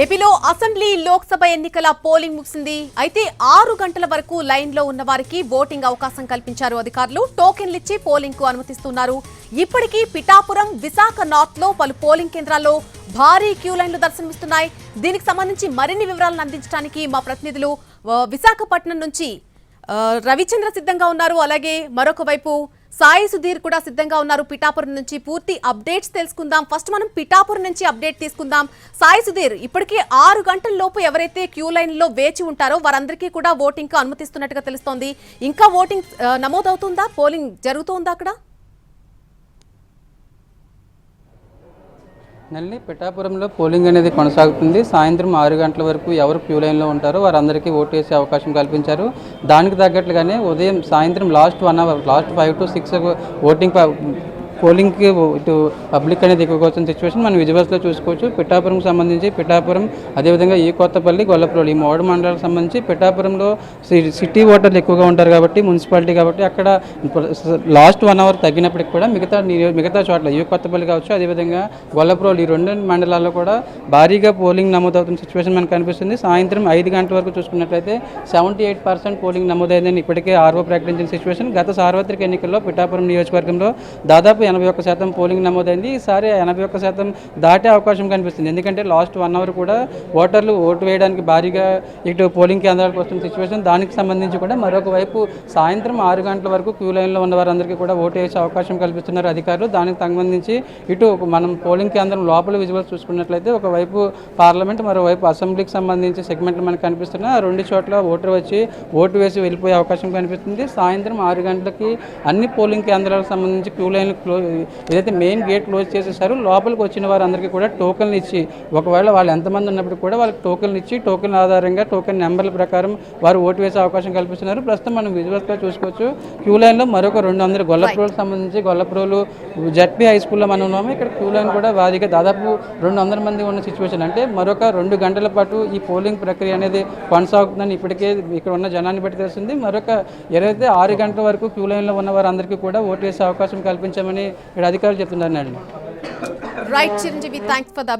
ఏపీలో అసెంబ్లీ లోక్సభ ఎన్నికల పోలింగ్ ముగిసింది. అయితే 6 గంటల వరకు లైన్ లో ఉన్న వారికి ఓటింగ్ అవకాశం కల్పించారు అధికారులు. టోకెన్లు ఇచ్చి పోలింగ్ కు అనుమతిస్తున్నారు. ఇప్పటికీ పిఠాపురం, విశాఖ నార్త్ లో పలు పోలింగ్ కేంద్రాల్లో భారీ క్యూ లైన్లు దర్శనమిస్తున్నాయి. దీనికి సంబంధించి మరిన్ని వివరాలను అందించడానికి మా ప్రతినిధులు విశాఖపట్నం నుంచి రవిచంద్ర సిద్ధంగా ఉన్నారు. అలాగే మరొక వైపు సాయి సుధీర్ కూడా సిద్ధంగా ఉన్నారు. పిఠాపురం నుంచి పూర్తి అప్డేట్స్ తెలుసుకుందాం. ఫస్ట్ మనం పిఠాపురం నుంచి అప్డేట్ తీసుకుందాం. సాయి సుధీర్, ఇప్పటికే 6 గంటల లోపు ఎవరైతే క్యూ లైన్ లో వేచి ఉంటారో వారందరికీ కూడా ఓటింగ్ కు అనుమతిస్తున్నట్టుగా తెలుస్తోంది. ఇంకా ఓటింగ్ నమోదవుతుందా? పోలింగ్ జరుగుతుందా అక్కడ? నెల్లి పిఠాపురంలో పోలింగ్ అనేది కొనసాగుతుంది. సాయంత్రం 6 గంటల వరకు ఎవరు క్యూ లైన్లో ఉంటారో వారందరికీ ఓటు వేసే అవకాశం కల్పించారు. దానికి తగ్గట్లుగానే సాయంత్రం last 1 hour, last 5 to 6 voting పోలింగ్కి ఇటు పబ్లిక్ అనేది ఎక్కువగా వచ్చిన సిచ్యువేషన్ మనం విజువల్స్లో చూసుకోవచ్చు. పిఠాపురంకి సంబంధించి పిఠాపురం, అదేవిధంగా ఈ కొత్తపల్లి, గొల్లప్రోలు, ఈ 3 మండలాలకు సంబంధించి పిఠాపురంలో సిటీ ఓటర్లు ఎక్కువగా ఉంటారు కాబట్టి, మున్సిపాలిటీ కాబట్టి అక్కడ లాస్ట్ 1 అవర్ తగ్గినప్పటికి కూడా మిగతా చోట్ల ఈ కొత్తపల్లి కావచ్చు, అదేవిధంగా గొల్లప్రోలు, ఈ 2 మండలాల్లో కూడా భారీగా పోలింగ్ నమోదవుతున్న సిచ్యువేషన్ మనకు కనిపిస్తుంది. సాయంత్రం 5 గంటల వరకు చూసుకున్నట్లయితే 78% పోలింగ్ నమోదైందని ఇప్పటికే ఆర్ఓ ప్రకటించిన సిచ్యువేషన్. గత సార్వత్రిక ఎన్నికల్లో పిఠాపురం నియోజకవర్గంలో దాదాపు 81% పోలింగ్ నమోదైంది. ఈసారి 81% దాటే అవకాశం కనిపిస్తుంది. ఎందుకంటే లాస్ట్ 1 అవర్ కూడా ఓటర్లు ఓటు వేయడానికి భారీగా ఇటు పోలింగ్ కేంద్రాలకు వస్తున్న సిచ్యువేషన్. దానికి సంబంధించి కూడా మరొక వైపు సాయంత్రం 6 గంటల వరకు క్యూ లైన్లో ఉన్న వారందరికీ కూడా ఓటు వేసే అవకాశం కల్పిస్తున్నారు అధికారులు. దానికి సంబంధించి ఇటు మనం పోలింగ్ కేంద్రం లోపల విజువల్స్ చూసుకున్నట్లయితే ఒకవైపు పార్లమెంట్, మరోవైపు అసెంబ్లీకి సంబంధించి సెగ్మెంట్లు మనకు కనిపిస్తున్నాయి. ఆ 2 చోట్ల ఓటర్ వచ్చి ఓటు వేసి వెళ్ళిపోయే అవకాశం కనిపిస్తుంది. సాయంత్రం 6 గంటలకి అన్ని పోలింగ్ కేంద్రాలకు సంబంధించి క్యూ లైన్లు ఏదైతే మెయిన్ గేట్ క్లోజ్ చేసేసారో లోపలికి వచ్చిన వారందరికీ కూడా టోకెన్లు ఇచ్చి, ఒకవేళ వాళ్ళు ఎంతమంది ఉన్నప్పుడు కూడా వాళ్ళకి టోకెన్లు ఇచ్చి, టోకెన్ ఆధారంగా టోకెన్ నెంబర్ల ప్రకారం వారు ఓటు వేసే అవకాశం కల్పిస్తున్నారు. ప్రస్తుతం మనం విజువల్స్గా చూసుకోవచ్చు. క్యూ లైన్లో మరొక 200 గొల్లప్రోలకు సంబంధించి గొల్లప్రోలు జడ్పీ హై స్కూల్లో మనం ఉన్నాము. ఇక్కడ క్యూ లైన్ కూడా వారిగా దాదాపు 200 మంది ఉన్న సిచ్యువేషన్. అంటే మరొక 2 గంటల పాటు ఈ పోలింగ్ ప్రక్రియ అనేది కొనసాగుతుందని ఇప్పటికే ఇక్కడ ఉన్న జనాన్ని బట్టి తెలుస్తుంది. మరొక ఏదైతే 6 గంటల వరకు క్యూ లైన్లో ఉన్న వారందరికీ కూడా ఓటు వేసే అవకాశం కల్పించామని ఇక్కడ అధికారులు చెప్తున్నారు. Right Chiranjeevi, thanks for the